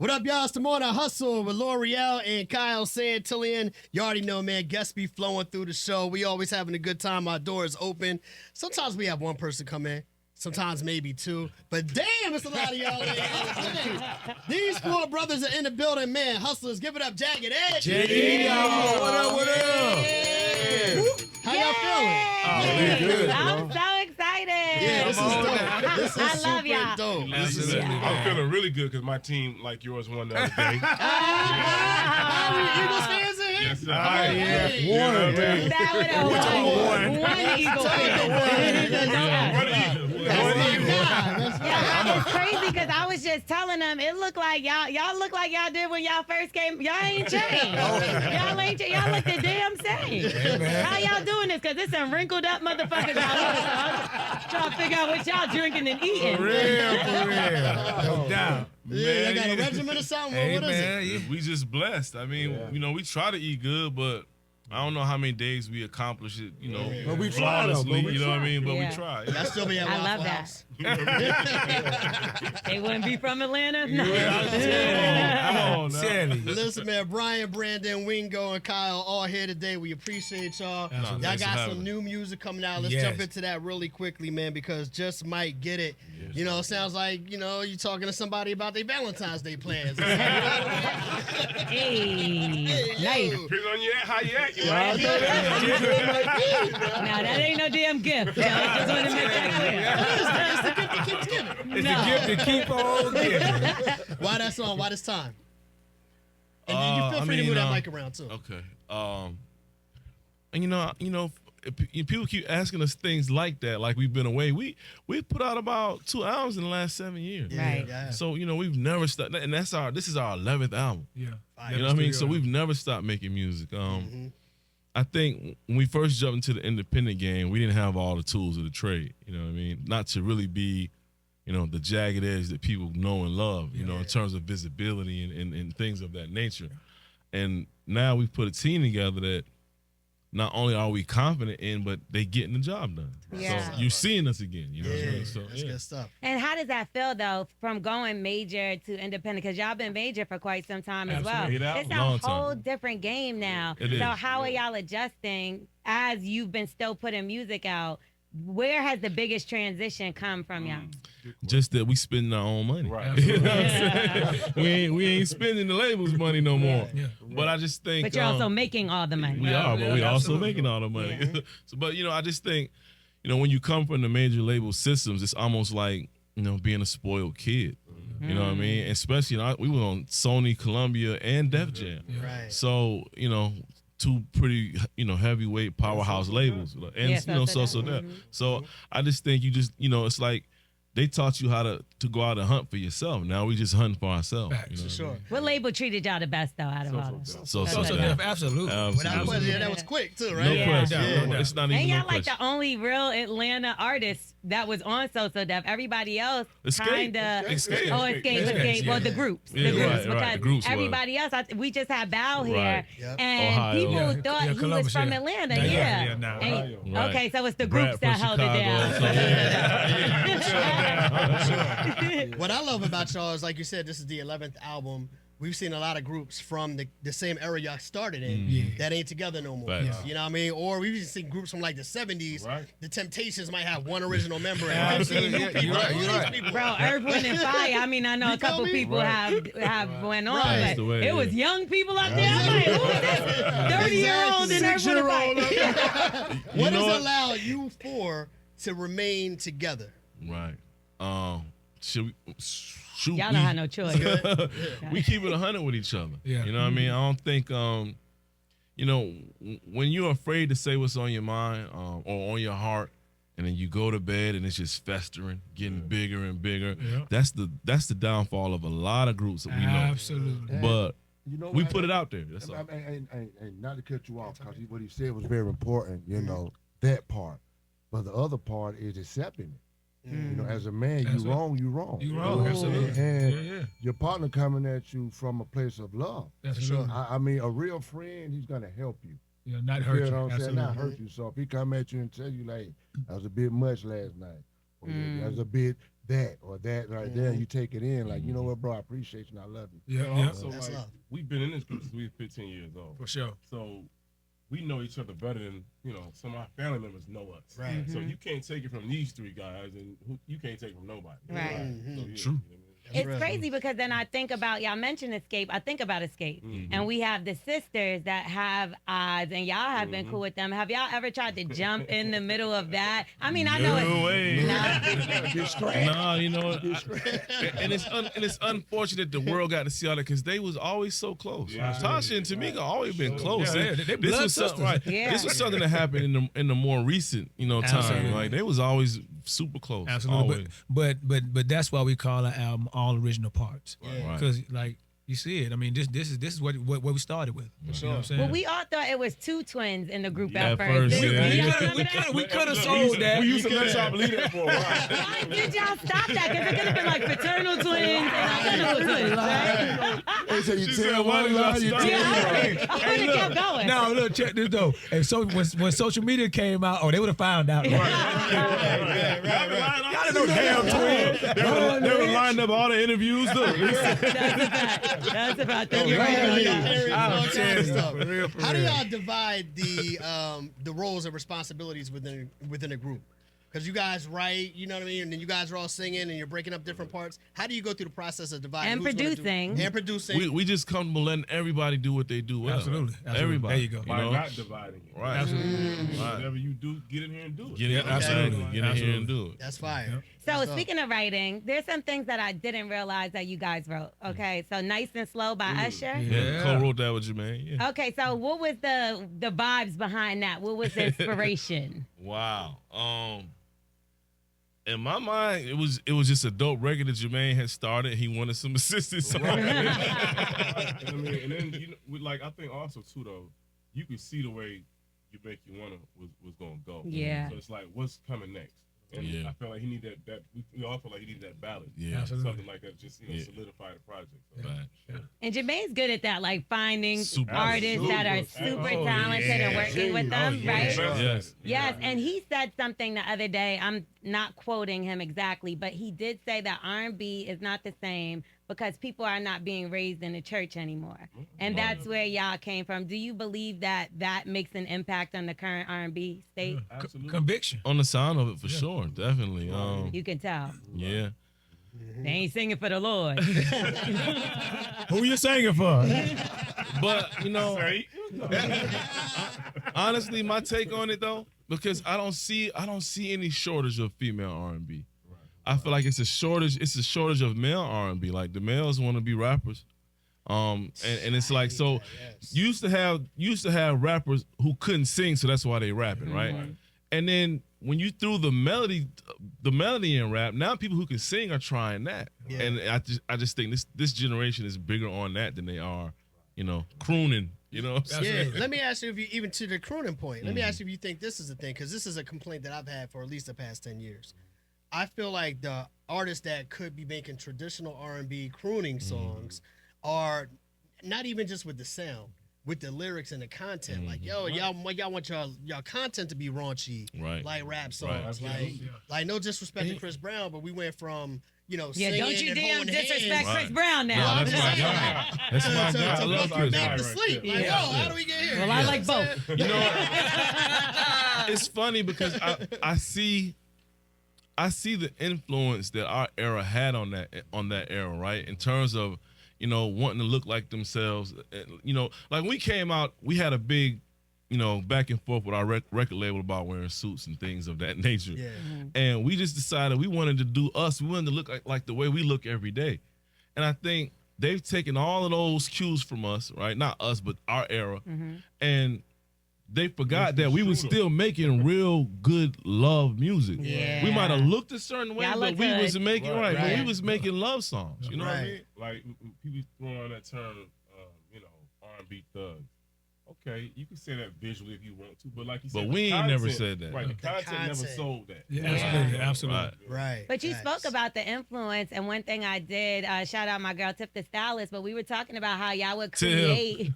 What up, y'all? It's the Morning Hustle with L'Oreal and Kyle Santillian. You already know, man, guests be flowing through the show. We always having a good time. Our door is open. Sometimes we have one person come in. Sometimes maybe two. But damn, it's a lot of y'all in here. These four brothers are in the building, man. Hustlers, give it up, Jagged Edge. What up, what up? Yeah. How y'all feeling? Oh, good, I'm so excited. Yeah, this is dope. This is I love super y'all. dope. Absolutely. I'm feeling really good because my team, like yours, won the other day. Eagles fans in here? Yes, sir. That would have one Eagle Yeah, it's crazy because I was just telling them it looked like y'all look like y'all did when y'all first came. Y'all ain't changed. Y'all look the damn same. How y'all doing this? Because it's some wrinkled up motherfuckers out here. So I'm trying to figure out what y'all drinking and eating. For real. No doubt. Yeah, I got a regimen or something? Hey, what is it? Yeah. We just blessed. I mean, we try to eat good, but I don't know how many days we accomplish it, But we try, flawlessly, though, you know what I mean? But we try. I still be at I Waffle love that. House. They wouldn't be from Atlanta? No. Come on now. Listen, man, Brian, Brandon, Wingo, and Kyle all here today. We appreciate y'all. Y'all thanks for got having some us. new music coming out. Let's Yes. jump into that really quickly, man, because just might get it. Yes. You know, it sounds like, you're talking to somebody about their Valentine's Day plans. Hey, nice. Depends on how you act. Now that ain't no damn gift. Y'all just want to make that clear. It's the gift that keeps giving. It's the gift to keep on giving. Why that song? Why this time? And you feel free to move that mic around, too. Okay. And if people keep asking us things like that, like we've been away. We put out about 2 albums in the last 7 years. Right. Yeah. So we've never stopped, and this is our 11th album. Yeah. You know what I mean? So we've never stopped making music. I think when we first jumped into the independent game, we didn't have all the tools of the trade. You know what I mean? Not to really be, the Jagged Edge that people know and love. In terms of visibility and things of that nature. And now we've put a team together that not only are we confident in, but they getting the job done. Yeah. So you're seeing us again. You know what I Yeah, mean? So that's good stuff. And how does that feel though, from going major to independent? Because y'all been major for quite some time as well. Absolutely. It's a Long whole time. different game now. It so is. how are y'all adjusting as you've been still putting music out? Where has the biggest transition come from y'all? just that we spending our own money. Right. You know what I'm saying? we ain't spending the label's money no more. Yeah. But I just think But you're also making all the money. we are, but we also absolutely. making all the money. Yeah. So, but I just think, when you come from the major label systems, it's almost like being a spoiled kid. You know what I mean? Especially we were on Sony, Columbia, and Def Jam. Right. So two pretty heavyweight powerhouse labels, and Yeah, so I just think it's like they taught you how to go out and hunt for yourself. Now we just hunting for ourselves. Facts. You know For sure. What label treated y'all the best though out of all of them? So So Def. Absolutely. Without Absolutely. question, yeah, that was quick, too, No right? Yeah. question. Yeah. No, it's not even And no y'all like question. the only real Atlanta artist that was on So Def. Everybody else Escape. kind of Escape. Escape. Well, the groups, Yeah, right, because the groups were. everybody else. We just had Bow here, Right. Yep. and Ohio. people Yeah, thought he was Columbus, from yeah. Atlanta. Yeah, Yeah. yeah, nah, And- Ohio. Right. Okay, so it's the Brad groups that from held Chicago, it down. What I love about y'all is, like you said, this is the 11th album. We've seen a lot of groups from the same era y'all started in that ain't together no more. Facts. You know what I mean? Or we've even seen groups from like the 70s. Right. The Temptations might have one original member. And Yeah, we've seen new absolutely. people. You're right, Like, you're who right. these people? Bro, Earth, Wind, and Fire. I mean, I know You a couple feel me? people have went on, Right. That's the but way, it was yeah. young people up there. I'm like, who is this? 30-year-old in Earth, Wind, and Fire. What know has what? allowed you four to remain together? Right. Should we shoot? Y'all don't have no choice. We keep it 100 with each other. Yeah. You know what I mean? I don't think, when you're afraid to say what's on your mind or on your heart, and then you go to bed and it's just festering, getting bigger and bigger. Yeah. That's the downfall of a lot of groups that we know. Absolutely. But You know we what? put it out there. That's all. And not to cut you off, because what he said was very important, that part. But the other part is accepting it. As a man, That's you right. wrong, you wrong. You wrong, absolutely. And Yeah. your partner coming at you from a place of love. Absolutely. I mean, a real friend, he's going to help you. Yeah, not You hurt feel you. what I'm saying? Absolutely. Not hurt you. So if he come at you and tell you, like, that was a bit much last night, or that was a bit that or that right there. You take it in like, you know what, bro, I appreciate you and I love you. Yeah, And yeah, also, That's like, love. we've been in this group since we were 15 years old. for sure. So we know each other better than, some of our family members know us. Right. So you can't take it from these three guys, and you can't take it from nobody. Right. So, yeah, True. It's real. crazy because then I think about, y'all mentioned Escape. I think about Escape. And we have the sisters that have odds, and y'all have been cool with them. Have y'all ever tried to jump in the middle of that? I mean, I know No way. Nah. No, and it's unfortunate the world got to see all that because they was always so close. Yeah. Tasha and Tamika always been close. Yeah, they this blood was something, sisters. right? Yeah. This was something that happened in the more recent, time. Absolutely. Like they was always super close. Absolutely. Always. But that's why we call our album All Original Parts. Right. Because like you see it. I mean, this is what we started with. You know what I'm saying? Well, we all thought it was two twins in the group Yeah, at at first. first, yeah. Y'all remember that? we could have sold that. We used to let y'all believe that for a while. Why did y'all stop that? Because it could have been like fraternal twins and identical twins, right? They say you She tell said, why one did lie, y'all you stop? tell Yeah, one. I would have kept going. No, look, check this though. And so when social media came out, they would have found out. Y'all didn't know damn twins. They were lined up all the interviews. Look. That's a fact. That's a fact. You're right. I'm All kinds of telling you, stuff. for real, for How do real. y'all divide the roles and responsibilities within a group? Because you guys write, you know what I mean, and then you guys are all singing and you're breaking up different parts. How do you go through the process of dividing? And who's gonna do- producing. and producing. We just comfortable letting everybody do what they do well. Absolutely. Everybody. There you go. By not dividing it. Right. Absolutely. Right. Whatever you do, get in here and do it. Get in, absolutely. Get in here and do it. That's fire. Yep. So What's up? speaking of writing, there's some things that I didn't realize that you guys wrote. Okay, so Nice and Slow by Usher. Yeah. Co-wrote that with Jermaine. Yeah. Okay, so what was the vibes behind that? What was the inspiration? Wow. In my mind, it was just a dope record that Jermaine had started. He wanted some assistance. on it. And then I think also too though, you can see the way You Make You Wanna was gonna go. Yeah. So it's like, what's coming next? And Yeah. I feel like he need that. We all feel like he need that ballad. Yeah. Absolutely. Something like that, just solidify the project. So, Right. And Jermaine's good at that, like finding Super. artists that are super Oh, talented and yeah. working with them, right? Yes. Yes, and he said something the other day. I'm not quoting him exactly, but he did say that R&B is not the same because people are not being raised in the church anymore. And that's where y'all came from. Do you believe that makes an impact on the current R&B state? Absolutely. Conviction. On the sound of it, for sure. Definitely. You can tell. Yeah. They ain't singing for the Lord. Who you singing for? But, honestly, my take on it, though, because I don't see any shortage of female R&B. I feel like it's a shortage of male R&B. Like the males want to be rappers. And it's like, so you used to have rappers who couldn't sing, so that's why they rapping, right? And then when you threw the melody in rap, now people who can sing are trying that. Yeah. And I just think this generation is bigger on that than they are, crooning. Yeah, let me ask you, if you even to the crooning point, let me ask you if you think this is a thing, because this is a complaint that I've had for at least the past 10 years. I feel like the artists that could be making traditional R&B crooning songs are not even just with the sound, with the lyrics and the content. Like, y'all want y'all content to be raunchy, Right. like rap songs. Like no disrespect to Chris Brown, but we went from Yeah, singing don't you and damn holding disrespect hands Chris Brown now. That's my guy. That's my guy. I to love fuck Chris you back Brown. to sleep. Like, Yeah. how do we get here? Well, I like both. It's funny because I see the influence that our era had on that era, right? In terms of, wanting to look like themselves. Like when we came out, we had a big, back and forth with our record label about wearing suits and things of that nature. Yeah. And we just decided we wanted to do us. We wanted to look like the way we look every day. And I think they've taken all of those cues from us, right? Not us, but our era. And they forgot that we were still making real good love music. Yeah. We might have looked a certain way, Y'all but look we good. was making Right. but we was making love songs. You know what I mean? Like people throwing around that term, R&B thugs. okay, you can say that visually if you want to, but like you But said, we the ain't never content- said that. Right, the content never content. sold that. Yeah, absolutely, absolutely. Right. But you Facts. spoke about the influence, and one thing I did, shout out my girl Tip the stylist, but we were talking about how y'all would create,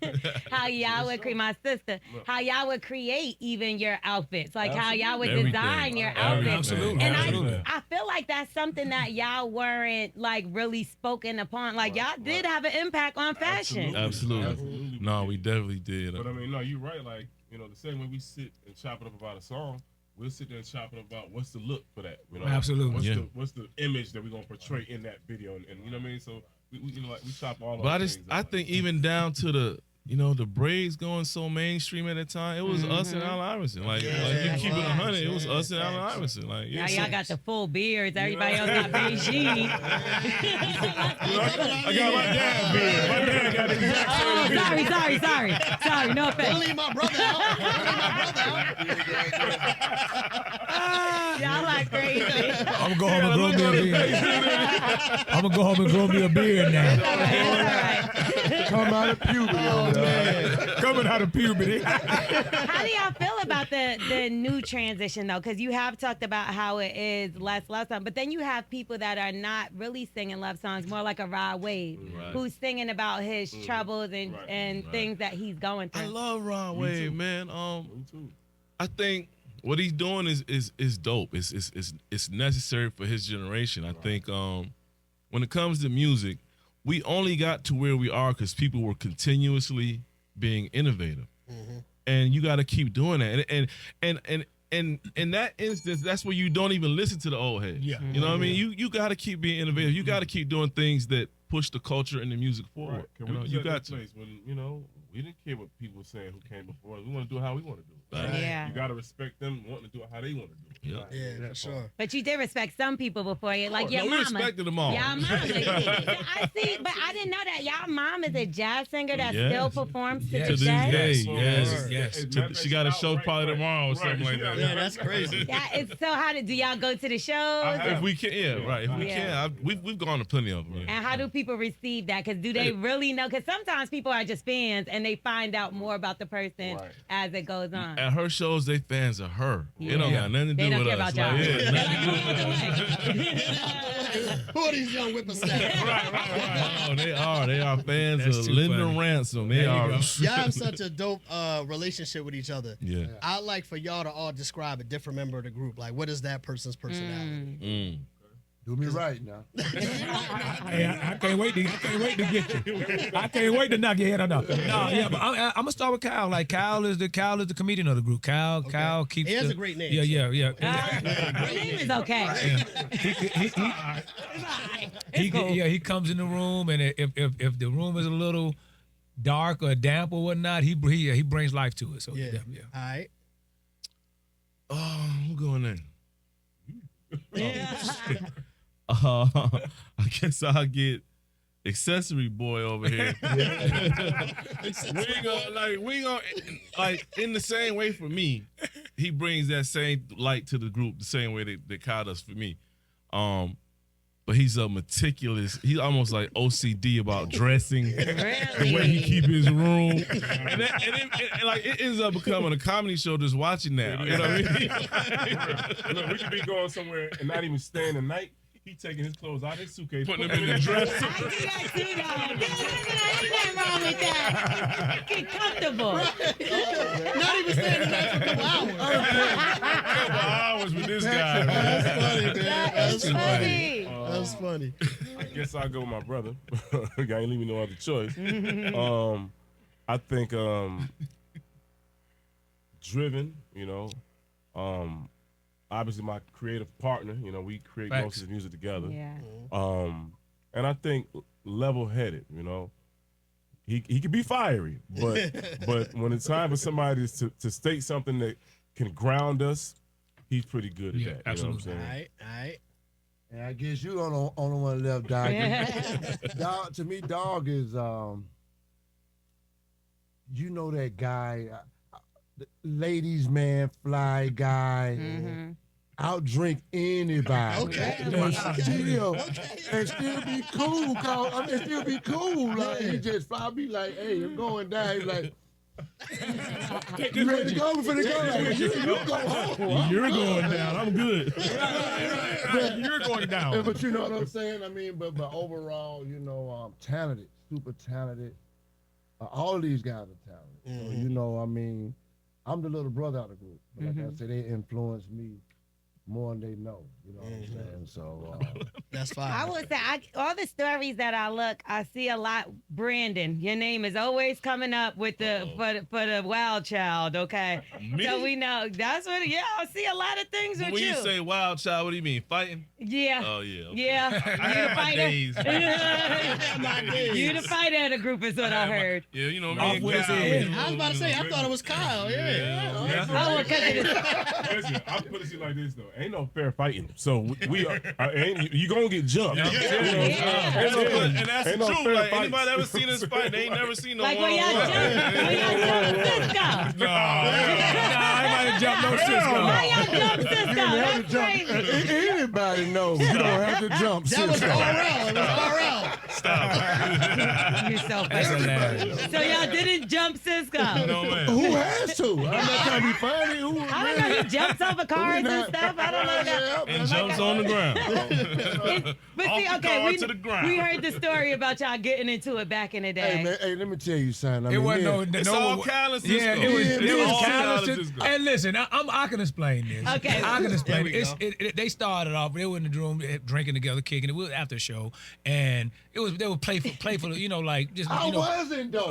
how y'all would create, my sister, how y'all would create even your outfits, like how y'all would Everything. design your Everything. outfits. Absolutely, And absolutely. I feel like that's something that y'all weren't like really spoken upon. Like y'all did have an impact on fashion. Absolutely. No, we definitely did. But I mean, no, you're right. Like, you know, the same way we sit and chop it up about a song, we'll sit there and chop it up about what's the look for that. You know? Absolutely. What's, Yeah. what's the image that we're gonna portray in that video, and you know what I mean? So we you know, like we chop all. But those things I up. think even down to the, you know, the braids going so mainstream at the time, it was us and Allen Iverson. Like, Yeah, like you it keep it was. 100, it was Yeah, us and Allen facts. Iverson. Like, Now yeah. y'all got the full beards. Everybody else got beige jeans. I got my dad beard. My dad got the exact same Oh, beard. sorry. No Don't offense. leave my brother out. Don't leave my brother out. Y'all like crazy. I'm gonna go home and grow me a beard. I'm gonna go home and grow me a beard now. All right. Come out of puberty. over there. Coming out of puberty. How do y'all feel about the new transition though? Because you have talked about how it is less love song, but then you have people that are not really singing love songs, more like a Rod Wave, Right. who's singing about his troubles and Right. and things that he's going through. I love Rod Wave, man. Me too. I think what he's doing is dope. It's necessary for his generation. I think when it comes to music, we only got to where we are because people were continuously being innovative, and you got to keep doing that. And in that instance, that's where you don't even listen to the old heads. Yeah. You know what I mean? You got to keep being innovative. You got to keep doing things that push the culture and the music forward. Right. Can You know, we you set got that to. place when, you know, we didn't care what people were saying who came before us. We want to do it how we want to do it. Right. Yeah. You got to respect them wanting to do it how they want to do it. Yeah. Right. Yeah, That for sure. part. But you did respect some people before you, like your No, we mama. respected them all. Y'all mama. I see, but I didn't know that. Y'all mom is a jazz singer that Yes. still performs to Yes. this To this day. day, Yes. yes. Yes. As a matter of fact, She got a show right, probably right, tomorrow or right. something like that. Yeah, that's crazy. Yeah, it's so how do y'all go to the shows? have. If we can, yeah, right. If we Yeah. can, we've gone to plenty of them. Yeah. And how do people receive that? Because do they really know? Because sometimes people are just fans and they find out more about the person Right. as it goes on. At her shows, they fans of her. They don't Yeah. got nothing to They do don't with care us. about y'all. Like, yeah, nothing to do with Who are these young whippersnappers? Oh, they are fans That's of too Linda funny. Ransom. They There you are. go. Y'all have such a dope relationship with each other. Yeah. I'd like for y'all to all describe a different member of the group. Like, what is that person's personality? Mm. Do me right now. Hey, I can't wait to get you. I can't wait to knock your head out. No, yeah, but I'm gonna start with Kyle. Like Kyle is the comedian of the group. Kyle keeps. He has the- a great name. Yeah. Her name is okay. He comes in the room, and if the room is a little dark or damp or whatnot, he brings life to it. So Yeah. yeah. All right. Oh, who going in? I guess I'll get accessory boy over here. we ain't gonna like in the same way for me. He brings that same light to the group the same way that Kyle does for me. But he's a meticulous. He's almost like OCD about dressing, the way he keep his room, and it ends up becoming a comedy show just watching that. You know what I mean? Look, we could be going somewhere and not even staying the night. He taking his clothes out of his suitcase, Putting them in the dresser. I do that too, though. Ain't nothing wrong with that. Get comfortable. Not even standing there for a couple hours. Couple hours with this guy. Man. That's funny, man. That's funny. Funny. That's funny. I guess I'll go with my brother. I ain't leaving me no other choice. I think driven, you know. Obviously my creative partner, you know, we create Facts. most of the music together. Yeah. And I think level-headed, you know. He can be fiery, but when it's time for somebody to state something that can ground us, he's pretty good at Yeah, that. absolutely. You know All what I'm saying? right. All right. And I guess you on the only one left, Dog. Dog, to me, Dog is, you know that guy, ladies man, fly guy, outdrink anybody. Okay. And still be cool. Still be cool. Like he just fly me like, hey, I'm going down. He's like, You ready to go? We finna go. You go home. You're going down. I'm good. You're going down. But you know what I'm saying? I mean, but overall, you know, talented, super talented. All of these guys are talented. So, you know, I mean, I'm the little brother out of the group. But like I said, they influenced me more than they know. You know what I'm saying? So That's fine. I would say all the stories that I see a lot. Brandon, your name is always coming up with the for the wild child. Okay, Me? so we know that's what. Yeah, I see a lot of things with When you. you say wild child, what do you mean? Fighting? Yeah. Oh yeah. Okay. Yeah, I you had the my fighter. days. You the fighter of the group is what I heard. Yeah, you know Off me and with his Kyle, head. you know, I was about to say, I thought it was Kyle. Yeah. Oh, because it is. Listen, I'll put it to you like this though. Ain't no fair fighting. So we are. You gonna get jumped. Yeah. You know what I'm saying? Yeah. And that's Ain't the no truth. fair Like, fights. anybody ever seen us fight? They ain't never seen no Like when y'all one-on-one. jump Cisco. No, I might jump no Cisco. Why y'all jump Cisco? That's crazy. anybody knows you don't have to jump. That was Cisco. RL. It was RL. You're so That's funny. hilarious. So y'all didn't jump Cisco. No man. Who has to? I'm not trying to be funny. Who I don't know. He jumps over cars and stuff. I don't know that. And jumps on the ground. But Off see, the okay, car we, to the ground. we heard the story about y'all getting into it back in the day. Hey man, hey, let me tell you something. I It mean, wasn't yeah, It's no. all Kyle and Cisco. Yeah, it was all Kyle Kyle and and Cisco. Cisco. And listen, I can explain this. Okay. I can explain There we it. They started off. They were in the room drinking together, kicking it. We was after the show, and they were playful. You know, like just I you know. wasn't though.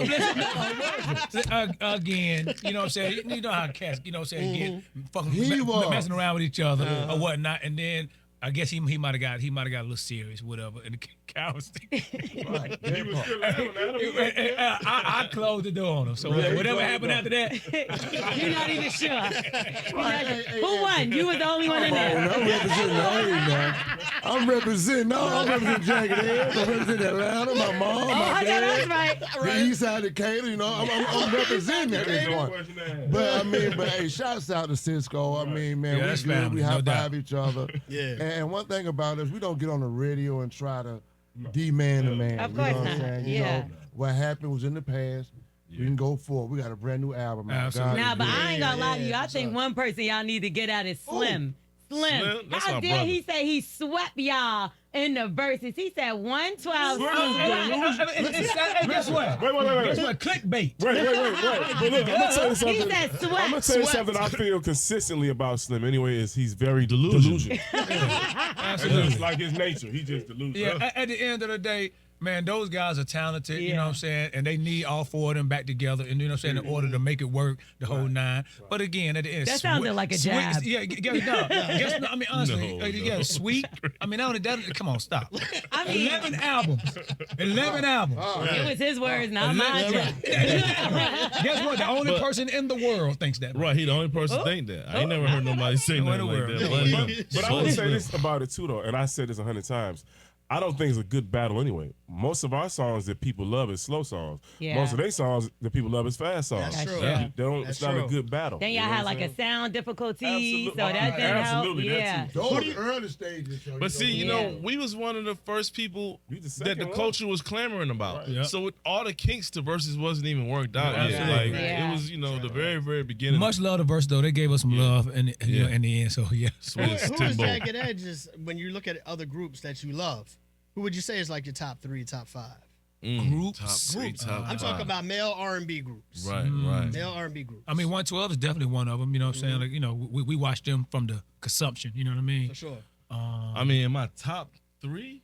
Again, you know what I'm saying? You know how cats, you know what I'm saying, get fucking He was. messing around with each other or whatnot, and then I guess he might have got a little serious, whatever. And the cow was Right. He was still laughing at him. I closed the door on him. So whatever happened after that, You're not even sure. Hey, Who won? You was the only one in Come there. on, I'm representing I'm representing Jagged Edge. I'm representing Atlanta, my mom, Oh, my I know that's dad. right. The east side of Decatur, you know, I'm representing at this point. Question asked. But hey, shouts out to Cisco. I mean, man, Yeah, we that's good. family, We no high doubt. five each other. Yeah. And one thing about us, we don't get on the radio and try to demand a man. Of you know course what I'm not. saying? Yeah. You know, what happened was in the past. We can go forward. We got a brand new album out. Absolutely. God Nah, is but good. I ain't gonna lie to you. I what's think up? one person y'all need to get at is Slim. Slim. Slim? That's How my dare brother. he say he swept y'all in the verses? He said 112. and guess what? Wait. Guess what? Clickbait. Wait. But look, I'm gonna tell you He something. said I'm gonna swept. tell you something I feel consistently about Slim. Anyway, is he's very delusional. Absolutely. It's like his nature. He just delusional. Yeah, at the end of the day, man, those guys are talented, you know what I'm saying? And they need all four of them back together, and you know what I'm saying, in order to make it work, the whole nine. But again, at the end, That sounded like a jab. Yeah, I mean, honestly, No. sweet. I mean, come on, stop. I mean, 11 albums. 11 albums. it was his words, not mine. Guess what? The only person in the world thinks that. Right, he the only person think that. I ain't never heard nobody say No, in nothing the like world. that. But him. But I would say this about it too, though, and I said this 100 times. I don't think it's a good battle anyway. Most of our songs that people love is slow songs. Yeah. Most of their songs that people love is fast songs. That's true. They don't, That's it's not true. a good battle. Then you y'all know had what like I'm a sound difficulty, Absolutely. so that didn't Absolutely, help. that Yeah. too. Those early stages. So But see, you Yeah. know, we was one of the first people We the that second the one. culture was clamoring about. Right. Yeah. So with all the kinks to verses wasn't even worked out yet. Absolutely. Like Yeah. it was, you know, the very, very beginning. Much love to Verse, though. They gave us some love in the end, so yeah. Sweet as Who is Timbo. Jagged Edge is when you look at other groups that you love? Who would you say is like your top 3, top 5? Groups? Top 3, top I'm 5. talking about male R&B groups. Right, right. Male R&B groups. I mean, 112 is definitely one of them. You know what I'm saying? Like, you know, we watched them from the consumption. You know what I mean? for sure. I mean, in my top 3?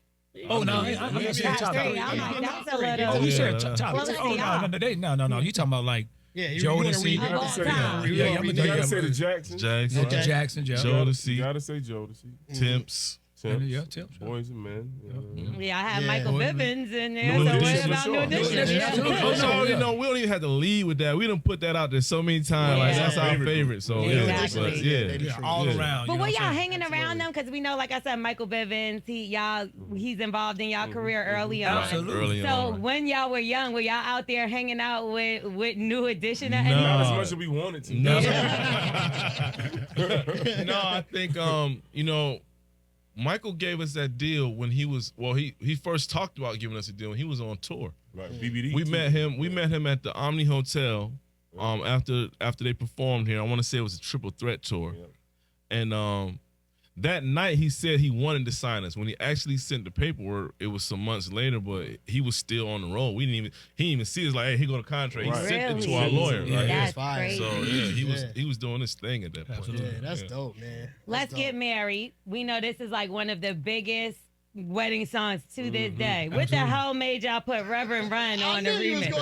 Oh no, I'm Yeah, not saying Top top three. three. I'm like, that's a Oh, little. you Yeah. said top. Well, let's Oh see, y'all. no. You talking about like Yeah, you Joe wanna and read C. it? Of all time. Yeah, I'm You gonna gotta tell say you. the Jackson. Jackson, Okay. Jackson, Joe. Joe to You see, gotta say Joe to see. Temps. Temps. Yeah, Temps. Boys and men. Yeah, I had Yeah. Michael Boy, Bivins in there. New So what Edition, about for New sure. Edition? New Edition, Yeah. absolutely. Oh, so, yeah. you know, we don't even have to lead with that. We done put that out there so many times. Like Yeah. that's our favorite. So yeah, Exactly. but, yeah. Yeah, all Yeah. around. But you know were what y'all I'm saying? hanging around them? Because we know, like I said, Michael Bivins, he's involved in y'all career early on. Absolutely. Early So on. when y'all were young, were y'all out there hanging out with New Edition at No. any Not as Uh, much as we wanted to. No, no, I think you know, Michael gave us that deal when he was he first talked about giving us a deal when he was on tour. Right. BBD. We met him at the Omni Hotel after they performed here. I want to say it was a triple threat tour, and that night he said he wanted to sign us. When he actually sent the paperwork, it was some months later, but he was still on the road. He didn't even see us like, hey, here go the contract. He sent it to our lawyer. Yeah, Right? that's fire. crazy. So he was doing his thing at that point. Yeah, that's dope, man. Let's get married. We know this is like one of the biggest wedding songs to this day. What the hell made y'all put Reverend Run on the remix?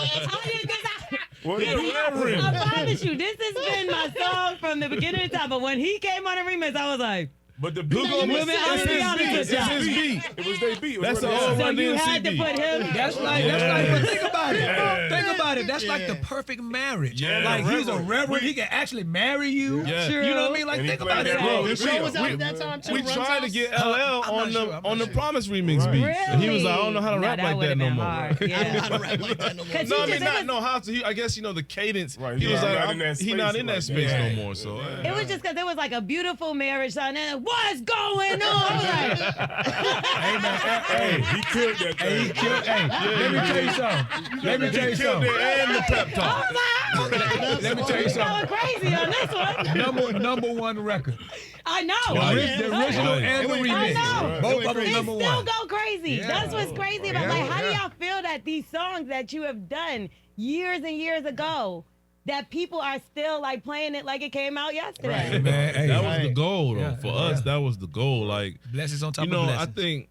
I promise you, this has been my song from the beginning of time. But when he came on the remix, I was like, But the beat, I'm gonna be honest with y'all. His beat. it was their beat. That's the all. old So Run you DMC had to beat. put him. That's like, but think about it. Think about it. That's like the perfect marriage. Yeah, like he's a reverend. reverend. He can actually marry you. Yeah. You know what I mean? Like And he think played about it. that role. The show was out at that time too. We Run's tried to House? get LL I'm not sure. on the Promise remix Right. beat. Really? And he was like, I don't know how to rap like that no more. I don't know Yeah. how to rap like that no more. 'Cause No, he I just- mean, it not was- know how to. I guess, the cadence. Right, He he's was not like, in that he not space in that like space that. no more. So, It was just because it was like a beautiful marriage song. And what's going on? I was like, Hey man, Hey, he killed that hey, he thing. killed. Hey, let me tell you something. Let me tell you something. and the pep talk. Let me tell you going something. crazy on this one. Number one record. I know. Oh, The yeah. original and the I remix. know. Both of them It number still one. go crazy. Yeah. That's what's crazy about. Yeah. Like, how do Yeah. y'all feel that these songs that you have done years and years ago, that people are still like playing it like it came out yesterday? Right. Man, hey, That was the goal, though. Yeah. For us, that was the goal. Like, blessings on top I of blessings. think,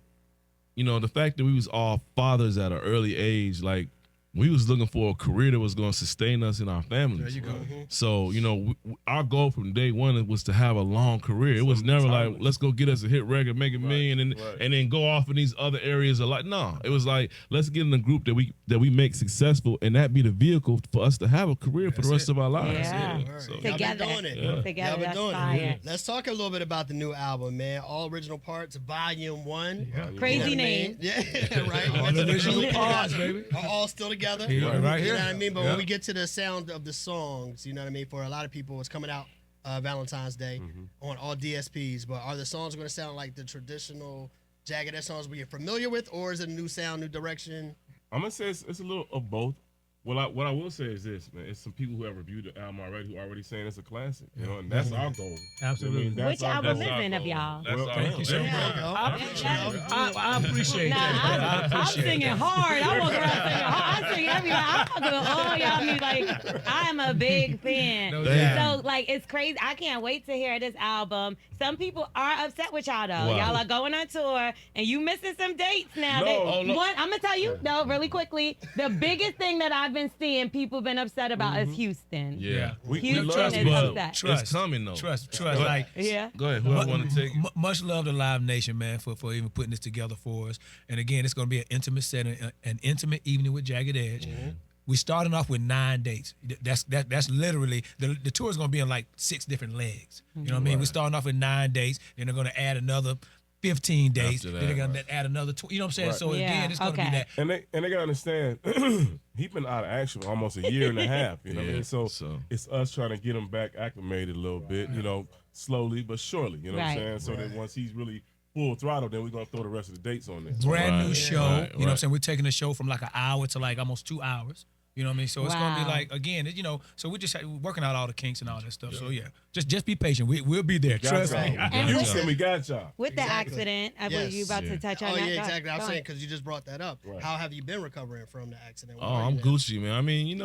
the fact that we was all fathers at an early age, like, we was looking for a career that was going to sustain us and our families. There you go. So, our goal from day one was to have a long career. It was never like, let's go get us a hit record, make a million, and then go off in these other areas. No, it was like, let's get in a group that we make successful, and that be the vehicle for us to have a career for the rest of our lives. Yeah. So, Y'all been Together. doing it. Yeah. Together, Y'all been that's doing fire. it. Let's talk a little bit about the new album, man. All original parts, Volume 1. Yeah. Crazy You know what I name. mean? Yeah, right. All the original parts, baby. Are all still together. Yeah, right You here. know what I mean? But Yeah. when we get to the sound of the songs, you know what I mean? For a lot of people, it's coming out Valentine's Day on all DSPs. But are the songs going to sound like the traditional Jagged Edge songs we're familiar with, or is it a new sound, new direction? I'm gonna say it's a little of both. What I will say is this, man. It's some people who have reviewed the album already who already saying it's a classic. And that's our goal. Absolutely. That's Which our album goal. is it of y'all? That's Well, our thank goal. you so Yeah. There you go. I appreciate Nah, that. I I'm appreciate singing that. hard. I walk around singing hard. I sing everywhere. I'm talking about all y'all music. Like, I'm a big fan. No doubt. So, like, it's crazy. I can't wait to hear this album. Some people are upset with y'all, though. Wow. Y'all are going on tour, and you missing some dates now. No. Oh, no. One, I'm going to tell you, though, really quickly, the biggest thing that I've been seeing people been upset about is Houston. Yeah. We Houston love is you. upset. Trust. It's coming, though. Trust. Go ahead. Like, Yeah. Go ahead. Whoever want to take it. Much love to Live Nation, man, for even putting this together for us. And again, it's going to be an intimate setting, an intimate evening with Jagged Edge. We starting off with 9 dates. That's literally the tour is going to be in like 6 different legs. You know what I mean? We're starting off with 9 dates. Then they're going to add another 15 days. After Then that, they're going to add another 20. You know what I'm saying? Right. So Yeah, again, it's going to be okay. that. And they gotta understand, he been out of action for almost a year and a half. You know what I Yeah, mean? So so. it's us trying to get him back acclimated a little bit. Slowly but surely. You know what I'm Right. saying? So that once he's really full throttle, then we're gonna throw the rest of the dates on there. Brand new Right, show. right, You know what I'm right. saying? We're taking the show from like an hour to like almost 2 hours. You know what I mean? So it's gonna be Wow. like again, so we're just working out all the kinks and all that stuff. So yeah, just be patient. We'll be there. Trust me. And Houston, with- we got y'all. With the Exactly. accident, I believe you Yes. about Yeah. to touch on Oh, that. yeah, Go- exactly. I'm go saying ahead. because you just brought that up. Right. How have you been recovering from the accident? Oh, I'm Gucci, man. I mean,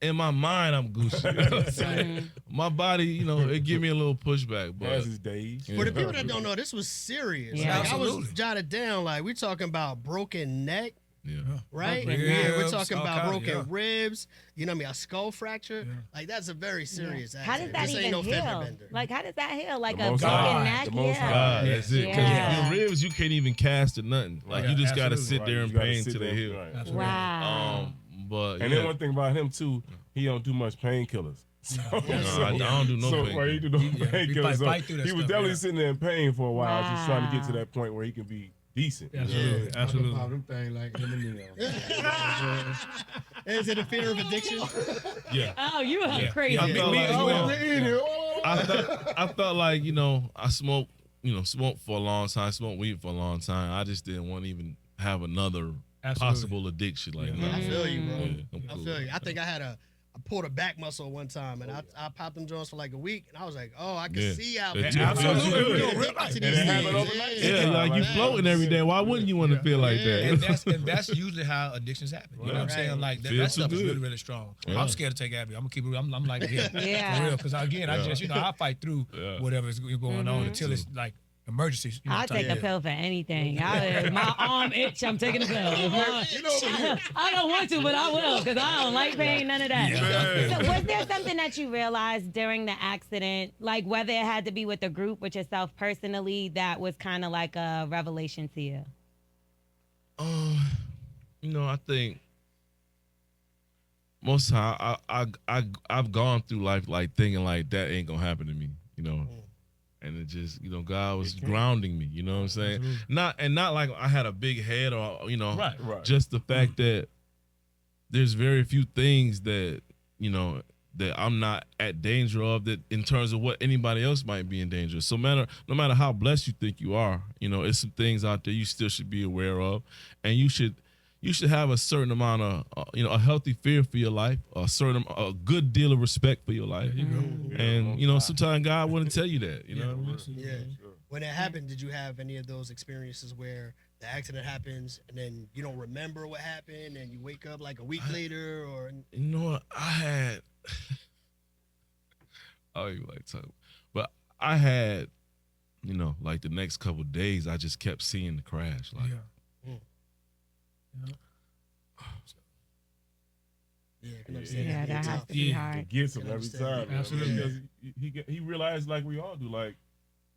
in my mind, I'm Gucci. You know what I'm saying? My body, it give me a little pushback, but Has his days. For the people that don't know, this was serious. Yeah. Like, I was Absolutely. jotted down. Like, we're talking about broken neck, yeah. right? Broken Yeah, we're ribs, talking all about kinda, broken yeah. ribs. You know what I mean? A skull fracture. Yeah. Like, that's a very serious How does accident. that This ain't even no fender heal? bender. Like, how does that heal? Like The a Most broken High. neck? The Most Yeah. High. That's it. Because Yeah. your ribs, you can't even cast or nothing. Like, Right. you just got to Absolutely. sit there in You gotta pain sit till they there, heal. right. Absolutely. Wow. But And then one thing about him too, he don't do much painkillers. So, I don't do no so pain. where he do no Yeah, we painkillers. So fight through that he was stuff, definitely yeah. sitting there in pain for a while, just trying to get to Wow. that point where he can be decent. Absolutely. Talking Absolutely. about them thing like Eminem. Is it a fear of addiction? Yeah. Oh, you are crazy. I felt like, Oh, I felt like, I smoked for a long time, smoked weed for a long time. I just didn't want to even have another Absolutely. possible addiction. Like, Yeah. nah. I feel you, bro. Yeah, I'm I cool. feel you. I think I had I pulled a back muscle one time, and I popped them joints for like a week, and I was like, oh, I can Yeah. see how. It Absolutely. feels Real good. life. to And these it happened things. overnight. Yeah, like you floating every day. Why wouldn't you want to feel like And that? that's usually how addictions happen. You know what I'm saying? Like that Feels stuff so is good. really, really strong. Yeah. I'm scared to take Advil. I'm gonna keep it. I'm like, yeah, Yeah. for real. Because again, I just, I fight through Yeah. whatever is going on until it's like emergencies. You know, I'll take type. a pill for anything. My arm itch, I'm taking a pill. I don't want to, but I will because I don't like pain, none of that. So was there something that you realized during the accident, like whether it had to be with the group, with yourself personally, that was kind of like a revelation to you? I think most time I've gone through life like thinking like that ain't gonna happen to me, and it just God was grounding me, you know what I'm saying? Not like I had a big head or Right. just the fact that there's very few things that that I'm not at danger of, that in terms of what anybody else might be in danger of. So no matter how blessed you think you are, it's some things out there you still should be aware of, and you should have a certain amount of a healthy fear for your life, a good deal of respect for your life. And sometimes God wouldn't tell you that. You know what I mean? Yeah. When it happened, did you have any of those experiences where the accident happens and then you don't remember what happened and you wake up like a week later? Or You know what? I had I don't even like talking, but I had like the next couple of days I just kept seeing the crash. Like yeah, I can understand Yeah, that has to be Yeah. hard. It gets him every time. man. Absolutely. Because he realized, like we all do, like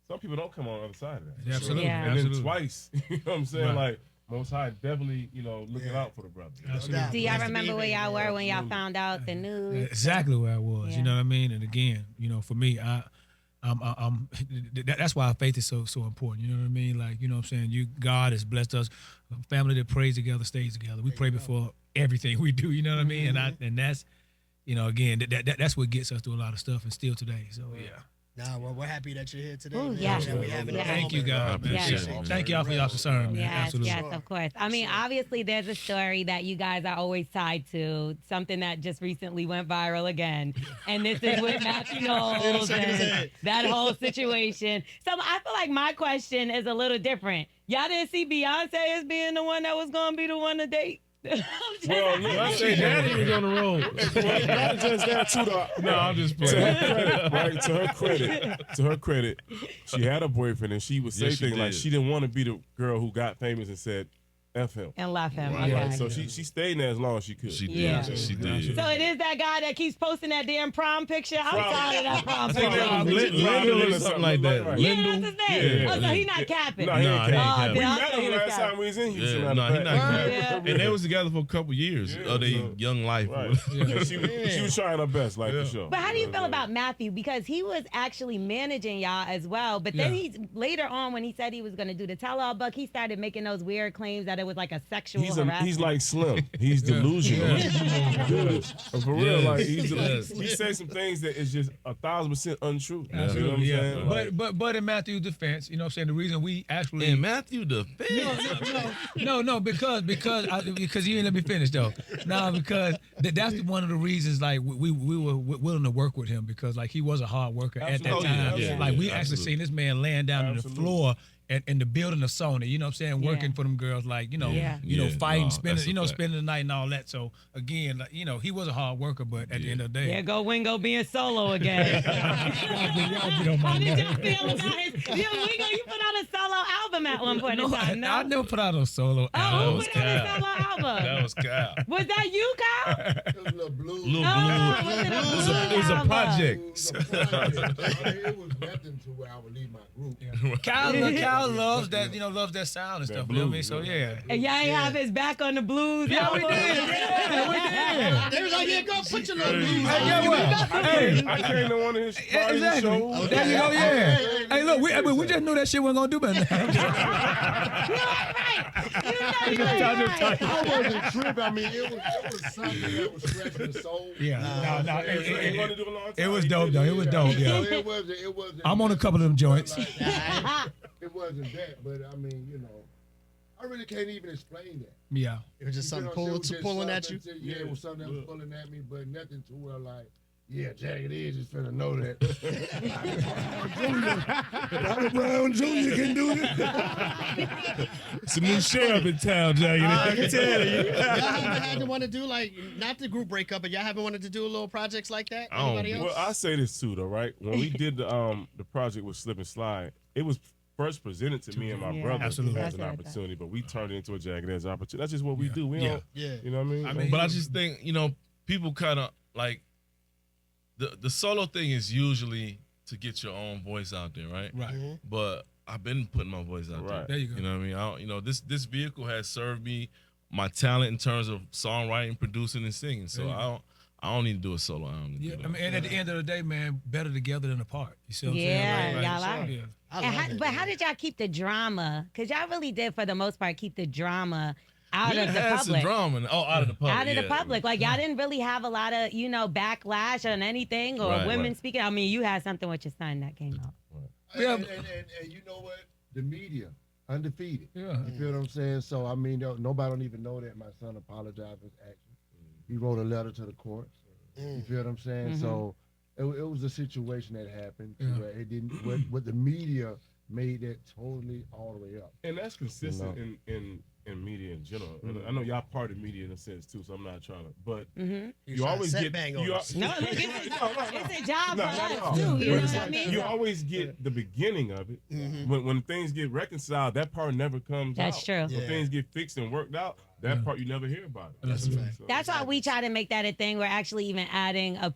some people don't come on the other side of that. Yeah, absolutely. Yeah. And Absolutely. then twice, you know what I'm saying? Right. Like Most High definitely, looking Yeah. out for the brother. Absolutely. Do y'all remember where y'all were when y'all Absolutely. found out the news? Exactly where I was. Yeah. You know what I mean? And again, for me, I'm that's why faith is so important. You know what I mean? Like, you know what I'm saying? God has blessed us. A family that prays together stays together. We pray before everything we do. You know what I mean? And that's, again, that's what gets us through a lot of stuff, and still today. So yeah. Nah, well, we're happy that you're here today. Ooh, man. yeah. That we having a Thank you, moment. God. I Man. appreciate it, man. Thank y'all for y'all concern, man. Yes, Absolutely. yes, of course. I mean, obviously, there's a story that you guys are always tied to, something that just recently went viral again, and this is with Mathew Knowles and that whole situation. So I feel like my question is a little different. Y'all didn't see Beyonce as being the one that was going to be the one to date? Well, look, I say Daddy was on the road. not just that too. No, I'm just To playing. her credit, right? To her credit, she had a boyfriend, and she would say Yes, she things like did. she didn't want to be the girl who got famous and said F him. And left him. Right. Okay. So she stayed in there as long as she could. She did. Yeah. She did. So it is that guy that keeps posting that damn prom picture. I'm tired of that prom I think picture. that was Lindell or something like that. Right. Yeah, Lindell. that's his name. Yeah. Oh, so he not capping. No, he ain't Nah, he capping. ain't Oh, capping. We then I met thought he him was last capping. time we was in Houston. Yeah, matter no, of he not fact. capping. Yeah. And they was together for a couple years of their young life. Right. Yeah, she was trying her best, like for sure. But how do you feel about Mathew? Because he was actually managing y'all as well. But then he's later on, when he said he was going to do the tell-all book, he started making those weird claims that it was like a sexual harassment. He's like Slim. He's delusional. Dude, for real, like Yes. he says some things that is just 1,000% untrue. Yeah. You know what I'm Yeah. saying? Like, But in Matthew's defense, you know what I'm saying, the reason we actually And Matthew the fifth. No, because you ain't let me finish though. No, because that's one of the reasons like we were willing to work with him, because like he was a hard worker at that Absolutely. time. Yeah. Like we Yeah, actually absolutely. seen this man laying down on the Absolutely. floor in the building of Sony, you know what I'm saying, working Yeah. for them girls, like, Yeah. fighting, No, spending, that's a fact. spending the night and all that. So again, like, he was a hard worker, but at the end of the day, There go Wingo being solo again. y'all get on my How did y'all nerves. feel about his? Wingo, you put out a solo album at one point in time, no? I never put out a solo Oh, album. who put out a solo album? That was Kyle. Was that you, Kyle? It was a little blue. Little Oh, blue. was it a It was blue a album? project. It was a project. It was nothing to where I would leave my group. Kyle loves that, loves that sound and stuff. You know what I mean? blues, So yeah. And y'all ain't have his back on the blues. Yeah, we album? did. Yeah, we did. They was like, yeah, go put your little blues Hey, on. get what? Hey, I came to one of his yeah, parties exactly. shows. There you go, yeah. Hey, look, we just knew that shit wasn't gonna do better. You know you're right. I wasn't tripping. I mean, it was something that was scratching the soul. Yeah, no, He wanted to do a long time. it was He dope did though. It was dope, So yeah. it wasn't. It wasn't. I'm on a couple of them joints. It wasn't that, but I mean, I really can't even explain that. Yeah. It was just You know something what I'm saying? It was just pulling at you. something yeah, it was something that was pulling at me, but nothing to where like, yeah, Jagged Edge is finna know that. Bobby Brown Jr. can do this. It's a new sheriff in town, Jagged. I can tell you. Y'all haven't had to want to do like not the group breakup, but y'all haven't wanted to do little projects like that. I don't- Anybody else? Well, I say this too, though, right? When we did the project with Slip and Slide, it was first presented to me and my Yeah. brother Absolutely. as an That's what I opportunity, but we turned it into a Jagged Edge opportunity. That's just what we do. We Yeah. don't, Yeah. you know what I mean? I mean, But I just think, people kind of like the solo thing is usually to get your own voice out there, right? Right. But I've been putting my voice out Right. There you go. there. You know what I mean? This vehicle has served me my talent in terms of songwriting, producing, and singing. So There you I don't need to do a solo album. to Yeah, do I that. mean, and at the end of the day, man, better together than apart. You see what I'm saying? Yeah, Like, y'all are. yeah. I And love it, but how man. did y'all keep the drama? Because y'all really did, for the most part, keep the drama out We of the had some public. drama. Out of the public. Out of the yeah. public. Like, y'all didn't really have a lot of, backlash on anything or Right, women right. speaking. I mean, you had something with your son that came out. Yeah, And you know what? The media, undefeated. Yeah. You feel what I'm saying? So, I mean, nobody don't even know that my son apologized for his actions. He wrote a letter to the courts. You feel what I'm saying? So, it was a situation that happened to Yeah. where it didn't, what the media made that totally all the way up. And that's consistent You in media in general. And I know y'all part of media in a sense too, so I'm not trying to. But Mm-hmm. You're you trying to always set get bang on you us. No, look, it's a job No, for not at all. us, too. You But know it's what I like, mean? you always get the beginning of it. When things get reconciled, that part never comes That's out. true. When Yeah. things get fixed and worked out, that part you never hear about it. That's a fact. So- That's why we try to make that a thing. We're actually even adding a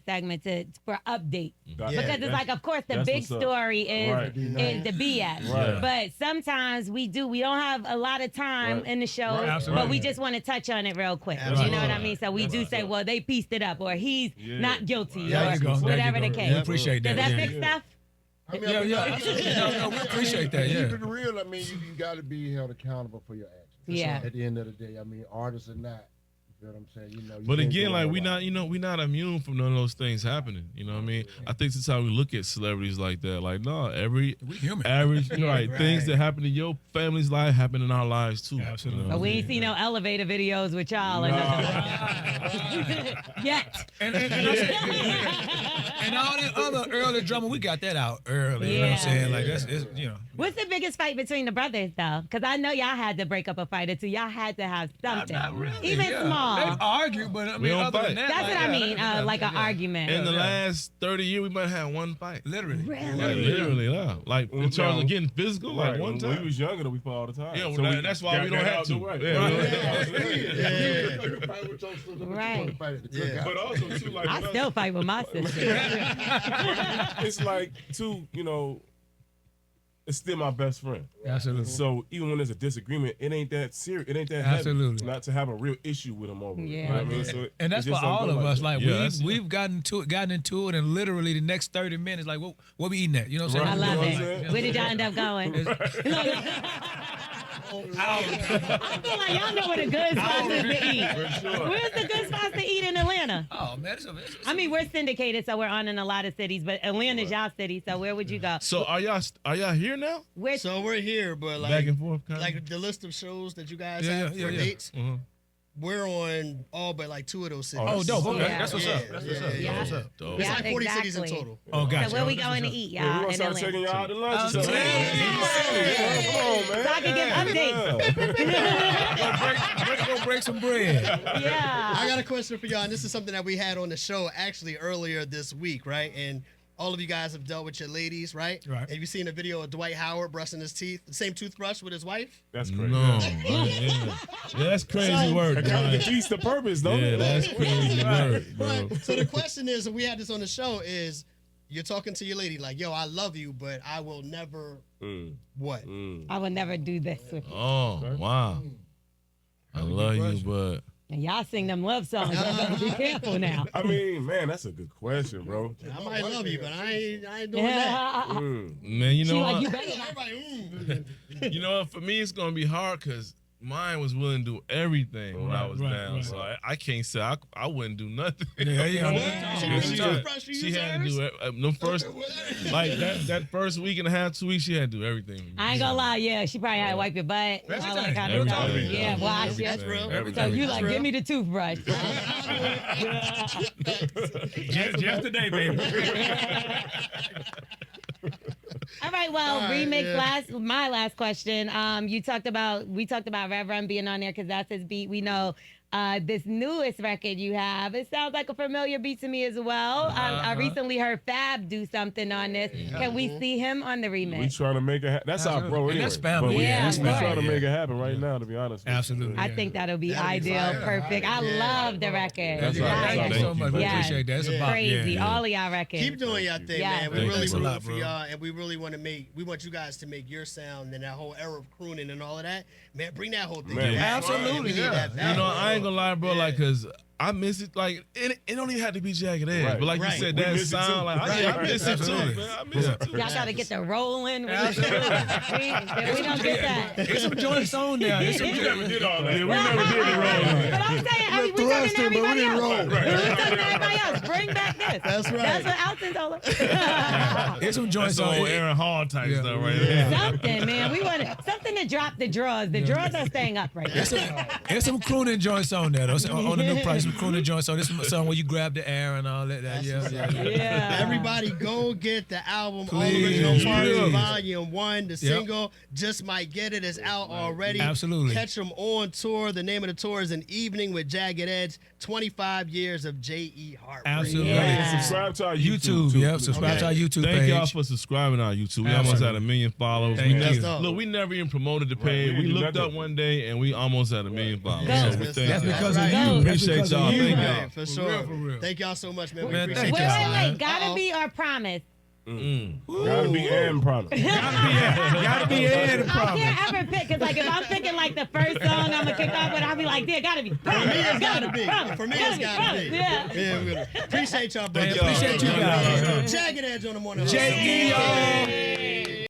segment for updates. That- Because that's- it's like, of course, the that's big what's up. story is Right. is the BS. Right. But sometimes we don't have a lot of time Right. in the show, Right. but Absolutely. we just want to touch on it real quick. You Absolutely. know what I mean? So we That's do what's say, up. well, they pieced it up, or he's Yeah. not guilty, There or you go. whatever There the you go. case. We appreciate that. Does that yeah. fix stuff? I mean, Yeah, yeah. No, we appreciate that. Keep Yeah. it real. I mean, you got to be held accountable for your actions. Yeah. At the end of the day, I mean, artists are not. You know what I'm saying? You But can't again, go like all we out. not, we not immune from none of those things happening. You know what I mean? I think sometimes we look at celebrities like that, like no, every We human. average, right, Right. things that happen in your family's life happen in our lives too. Absolutely. You know But what we I ain't mean? seen no elevator videos with y'all or nothing. Yet. And all that other early drama, we got that out early. You know what I'm saying? Like that's, What's the biggest fight between the brothers, though? Because I know y'all had to break up a fight or two. Y'all had to have something, Not really. even Yeah. small. They argue, but I We mean, don't other fight. than that, That's like, what I yeah, mean, yeah, like an yeah. argument. In the Yeah. last 30 years, we might have had one fight. Literally. Really? Literally, yeah. Like in terms of getting physical, like Right. one When time. we was younger, though, we fought all the time. Yeah, So well, we that's why got we don't that have out the to. way. Yeah. You can fight with your sister, but you Right. want to fight at the Yeah. cookout. But also too, like I still fight with my sister. it's like too, it's still my best friend. Absolutely. So even when there's a disagreement, it ain't that serious. It ain't that Absolutely. heavy. Not to have a real issue with him over it. You know what I mean? So And that's it for just don't all go of us. that. Like Yeah, that's- we've gotten into it, and literally the next 30 minutes, like what we eating at? You know what I'm I saying? love You know what I'm it. saying? Where did y'all end up going? I feel like y'all know where the good spots is to eat. Where's the good spots to eat in Atlanta? Oh man, it's I mean, we're syndicated, so we're on in a lot of cities, but Atlanta's y'all city, so where would you go? So are y'all here now? Where, So we're here, but like Back and forth, kind of. like the list of shows that you guys Yeah, have yeah, for yeah. dates, Uh-huh. we're on all but like 2 of those cities. Oh, dope. Okay, Yeah. that's what's up. Yeah, That's what's yeah, up. yeah. That's what's up. Dope. It's Yeah, like 40 cities in exactly. total. Oh, gotcha. so where we That's going to what's up. eat, Yeah, we're y'all, gonna in start Atlanta? taking y'all out to lunch. or I'm something. saying. Come on, man. So I can give updates. Go break some bread. Yeah. I got a question for y'all, and this is something that we had on the show actually earlier this week, right? And all of you guys have dealt with your ladies, right? Right. Have you seen a video of Dwight Howard brushing his teeth, the same toothbrush with his wife? That's crazy. No, yeah. That's crazy work, That kind of man. defeats the purpose, don't Yeah, it? that's crazy work, bro. Right. So the question is, and we had this on the show, is you're talking to your lady like, yo, I love you, but I will never what? I would never do this with you. Oh, wow. I love you, but And y'all sing them love songs. Y'all better be careful now. I mean, man, that's a good question, bro. I might love you, but I ain't doing that. Mm. man, you She know like, what? you better not. Everybody, You know what? For me, it's gonna be hard because mine was willing to do everything when I was Right, down. right. So I can't say I wouldn't do nothing. Yeah, yeah. Yeah, she had to do it. The first, like that first week and a half, 2 weeks, she had to do everything. with me. I ain't gonna lie, yeah, she probably had to wipe your butt, all that kind of stuff. Everything. Yeah, wash it. That's real. So you like, give me the toothbrush. Just today, baby. All right, well, All right, remix yeah. my last question. We talked about Rev Run being on there because that's his beat. We know this newest record you have. It sounds like a familiar beat to me as well. I recently heard Fab do something on this. Can we see him on the remix? We trying to make it happen. That's our bro And anyway. that's family. But we, Yeah, we of trying to course. make it happen right now, to be honest. Absolutely. I think that'll be That'll be ideal, fire. perfect. I love the record. That's right. Thank you so much. We Yeah. appreciate that. It's about Crazy, yeah. all of y'all records. Keep doing your thing, Yeah. man. We Thank really you. root Thanks a for lot, bro. y'all, and we really want you guys to make your sound and that whole era of crooning and all of that. Man, bring that whole thing Man, back. absolutely, We need yeah. that back. I ain't gonna lie, bro. Yeah. Like, cause I miss it. Like, it don't even have to be Jagged Edge, Right. but like Right. you said, We that miss it too. sound, like, I miss it too, Absolutely. man. I miss it too. Y'all gotta get the rolling. We don't get that. There's some joints on there. There's some joints. did all that. Yeah, we never did it wrong. But I'm saying, we thrust talking to him, but we everybody didn't else. roll. We talking to everybody else. Bring back this. That's right. That's what Alton told us. There's some That's joints the on old there. Aaron Hall type Yeah. stuff right there. Something, man. We want something to drop the drawers. The drawers are staying up right now. There's some crooning joints on there. Though. On the new project, some crooning joints on. There's some song where you grab the air and all that. Yeah. Yeah. Everybody go get the album, All Please, Original Parts, please. Volume 1. The single, Just Might Get It, is out already. Absolutely. Catch them on tour. The name of the tour is An Evening with Jagged Edge, 25 years of J.E. Heartbreak. Absolutely. Yeah. And subscribe to our YouTube. YouTube. too. Yep. Subscribe to our YouTube Thank page. y'all for subscribing to our YouTube. We almost Absolutely. had 1 million followers. Thank We you. never, look, we never even promoted the page. we We didn't do looked up nothing. one day and we almost had 1 million followers. That's So we good thank stuff. y'all. That's because of That's you. right. That's Appreciate because of y'all. you, Thank man. y'all. For For sure. real, for real. Thank y'all so much, man. We Man, appreciate thank Wait, y'all. y'all. wait. Gotta be our promise. Gotta be and promise. Gotta be in the I problem. can't ever pick, because like if I'm picking like the first song I'm gonna kick off with, I'll be like, there gotta be promise. For me, it's gotta be. Promise. For me, it's gotta be. Yeah. Yeah, we appreciate y'all, brother. Man, appreciate you guys. Jagged Edge on the morning. J.E. y'all.